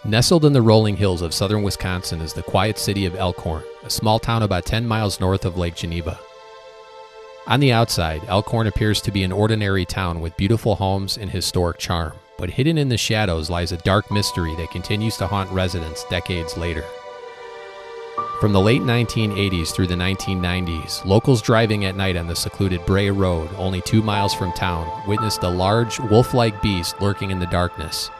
Nestled in the rolling hills of southern Wisconsin is the quiet city of Elkhorn, a small town about 10 miles north of Lake Geneva. On the outside, Elkhorn appears to be an ordinary town with beautiful homes and historic charm, but hidden in the shadows lies a dark mystery that continues to haunt residents decades later. From the late 1980s through the 1990s, locals driving at night on the secluded Bray Road, only 2 miles from town, witnessed a large, wolf-like beast lurking in the darkness.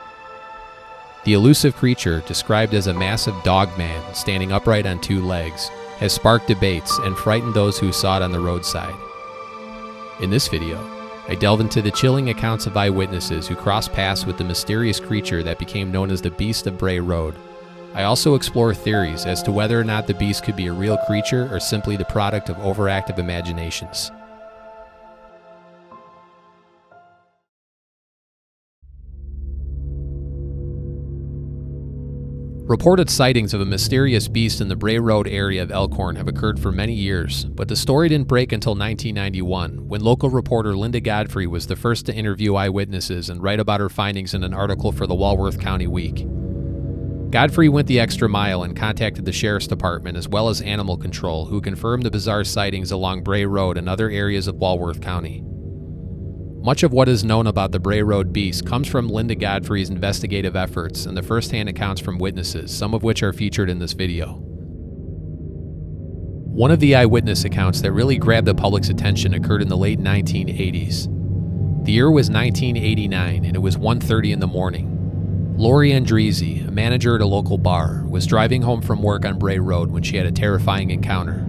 The elusive creature, described as a massive dog man standing upright on 2 legs, has sparked debates and frightened those who saw it on the roadside. In this video, I delve into the chilling accounts of eyewitnesses who crossed paths with the mysterious creature that became known as the Beast of Bray Road. I also explore theories as to whether or not the beast could be a real creature or simply the product of overactive imaginations. Reported sightings of a mysterious beast in the Bray Road area of Elkhorn have occurred for many years, but the story didn't break until 1991, when local reporter Linda Godfrey was the first to interview eyewitnesses and write about her findings in an article for the Walworth County Week. Godfrey went the extra mile and contacted the Sheriff's Department as well as Animal Control, who confirmed the bizarre sightings along Bray Road and other areas of Walworth County. Much of what is known about the Bray Road beast comes from Linda Godfrey's investigative efforts and the first-hand accounts from witnesses, some of which are featured in this video. One of the eyewitness accounts that really grabbed the public's attention occurred in the late 1980s. The year was 1989 and it was 1:30 in the morning. Lori Andreezy, a manager at a local bar, was driving home from work on Bray Road when she had a terrifying encounter.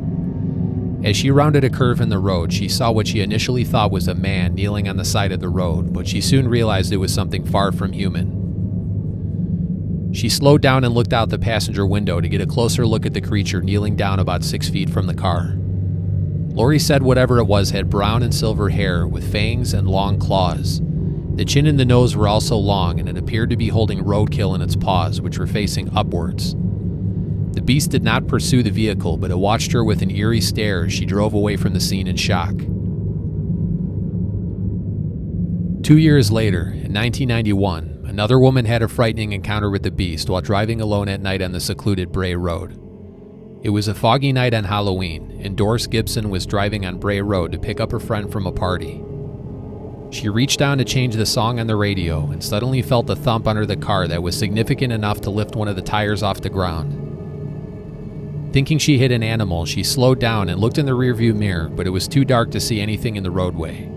As she rounded a curve in the road, she saw what she initially thought was a man kneeling on the side of the road, but she soon realized it was something far from human. She slowed down and looked out the passenger window to get a closer look at the creature kneeling down about 6 feet from the car. Lori said whatever it was had brown and silver hair with fangs and long claws. The chin and the nose were also long, and it appeared to be holding roadkill in its paws, which were facing upwards. The beast did not pursue the vehicle, but it watched her with an eerie stare as she drove away from the scene in shock. 2 years later, in 1991, another woman had a frightening encounter with the beast while driving alone at night on the secluded Bray Road. It was a foggy night on Halloween, and Doris Gibson was driving on Bray Road to pick up her friend from a party. She reached down to change the song on the radio and suddenly felt a thump under the car that was significant enough to lift one of the tires off the ground. Thinking she hit an animal, she slowed down and looked in the rearview mirror, but it was too dark to see anything in the roadway.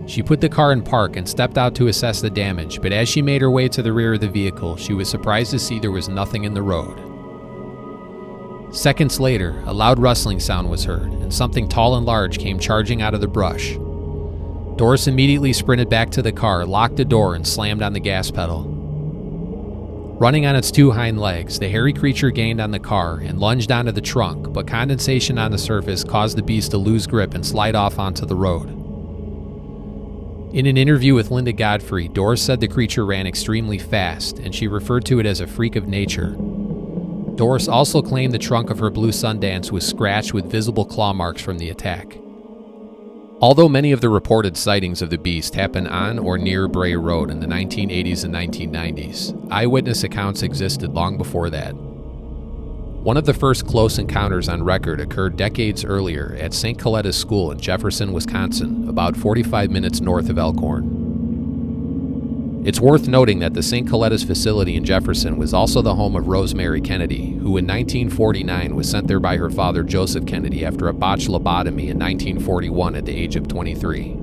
She put the car in park and stepped out to assess the damage, but as she made her way to the rear of the vehicle, she was surprised to see there was nothing in the road. Seconds later, a loud rustling sound was heard, and something tall and large came charging out of the brush. Doris immediately sprinted back to the car, locked the door, and slammed on the gas pedal. Running on its 2 hind legs, the hairy creature gained on the car and lunged onto the trunk, but condensation on the surface caused the beast to lose grip and slide off onto the road. In an interview with Linda Godfrey, Doris said the creature ran extremely fast, and she referred to it as a freak of nature. Doris also claimed the trunk of her blue Sundance was scratched with visible claw marks from the attack. Although many of the reported sightings of the beast happened on or near Bray Road in the 1980s and 1990s, eyewitness accounts existed long before that. One of the first close encounters on record occurred decades earlier at St. Coletta's School in Jefferson, Wisconsin, about 45 minutes north of Elkhorn. It's worth noting that the St. Coletta's facility in Jefferson was also the home of Rosemary Kennedy, who in 1949 was sent there by her father Joseph Kennedy after a botched lobotomy in 1941 at the age of 23.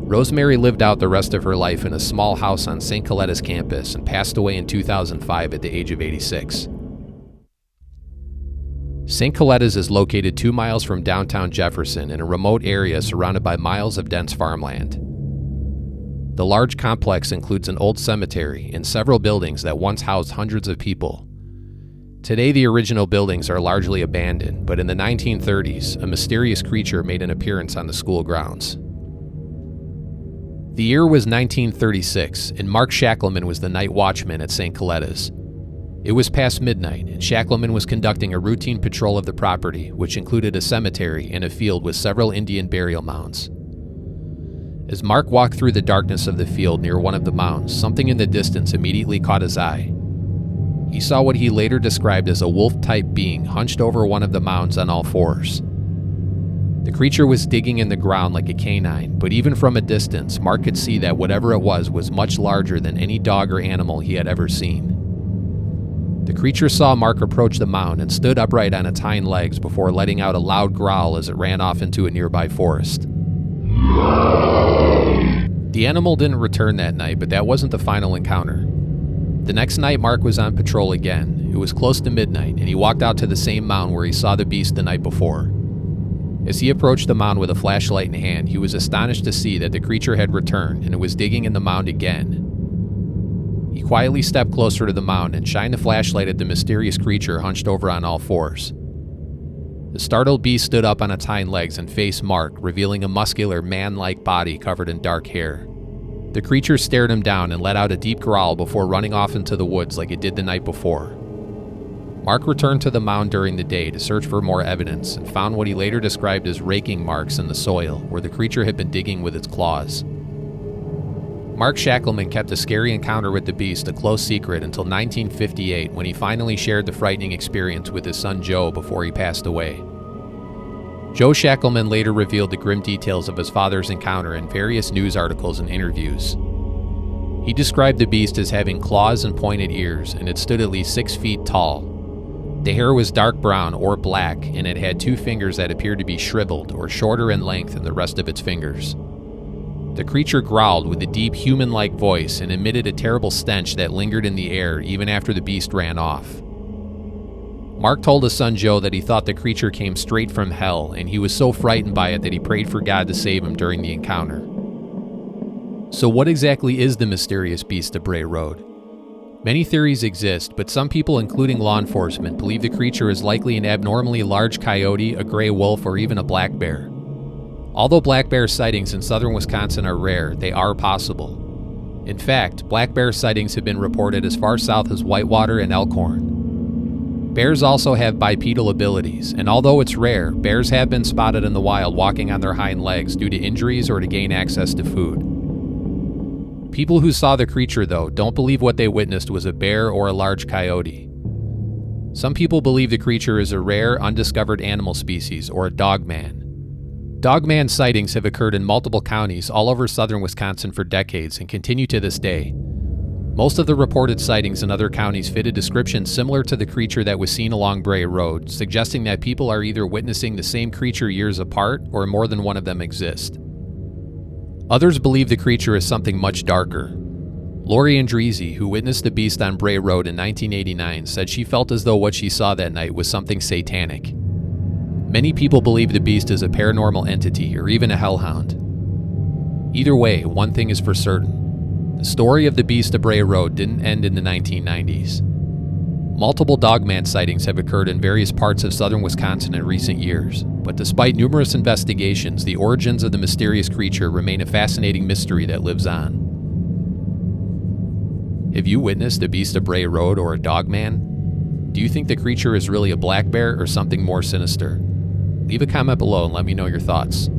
Rosemary lived out the rest of her life in a small house on St. Coletta's campus and passed away in 2005 at the age of 86. St. Coletta's is located 2 miles from downtown Jefferson in a remote area surrounded by miles of dense farmland. The large complex includes an old cemetery and several buildings that once housed hundreds of people. Today, the original buildings are largely abandoned, but in the 1930s, a mysterious creature made an appearance on the school grounds. The year was 1936, and Mark Shackleman was the night watchman at St. Coletta's. It was past midnight, and Shackleman was conducting a routine patrol of the property, which included a cemetery and a field with several Indian burial mounds. As Mark walked through the darkness of the field near one of the mounds, something in the distance immediately caught his eye. He saw what he later described as a wolf-type being hunched over one of the mounds on all fours. The creature was digging in the ground like a canine, but even from a distance, Mark could see that whatever it was much larger than any dog or animal he had ever seen. The creature saw Mark approach the mound and stood upright on its hind legs before letting out a loud growl as it ran off into a nearby forest. The animal didn't return that night, but that wasn't the final encounter. The next night, Mark was on patrol again. It was close to midnight, and he walked out to the same mound where he saw the beast the night before. As he approached the mound with a flashlight in hand, he was astonished to see that the creature had returned, and it was digging in the mound again. He quietly stepped closer to the mound and shined the flashlight at the mysterious creature hunched over on all fours. The startled beast stood up on its hind legs and faced Mark, revealing a muscular, man-like body covered in dark hair. The creature stared him down and let out a deep growl before running off into the woods like it did the night before. Mark returned to the mound during the day to search for more evidence and found what he later described as raking marks in the soil where the creature had been digging with its claws. Mark Shackleman kept a scary encounter with the beast a close secret until 1958, when he finally shared the frightening experience with his son Joe before he passed away. Joe Shackleman later revealed the grim details of his father's encounter in various news articles and interviews. He described the beast as having claws and pointed ears, and it stood at least 6 feet tall. The hair was dark brown or black, and it had 2 fingers that appeared to be shriveled or shorter in length than the rest of its fingers. The creature growled with a deep human-like voice and emitted a terrible stench that lingered in the air even after the beast ran off. Mark told his son Joe that he thought the creature came straight from hell, and he was so frightened by it that he prayed for God to save him during the encounter. So what exactly is the mysterious beast of Bray Road? Many theories exist, but some people, including law enforcement, believe the creature is likely an abnormally large coyote, a gray wolf, or even a black bear. Although black bear sightings in southern Wisconsin are rare, they are possible. In fact, black bear sightings have been reported as far south as Whitewater and Elkhorn. Bears also have bipedal abilities, and although it's rare, bears have been spotted in the wild walking on their hind legs due to injuries or to gain access to food. People who saw the creature, though, don't believe what they witnessed was a bear or a large coyote. Some people believe the creature is a rare, undiscovered animal species, or a dogman. Dogman sightings have occurred in multiple counties all over southern Wisconsin for decades and continue to this day. Most of the reported sightings in other counties fit a description similar to the creature that was seen along Bray Road, suggesting that people are either witnessing the same creature years apart or more than one of them exist. Others believe the creature is something much darker. Lori Andreezy, who witnessed the beast on Bray Road in 1989, said she felt as though what she saw that night was something satanic. Many people believe the beast is a paranormal entity or even a hellhound. Either way, one thing is for certain. The story of the beast of Bray Road didn't end in the 1990s. Multiple dogman sightings have occurred in various parts of southern Wisconsin in recent years, but despite numerous investigations, the origins of the mysterious creature remain a fascinating mystery that lives on. Have you witnessed a beast of Bray Road or a dogman? Do you think the creature is really a black bear or something more sinister? Leave a comment below and let me know your thoughts.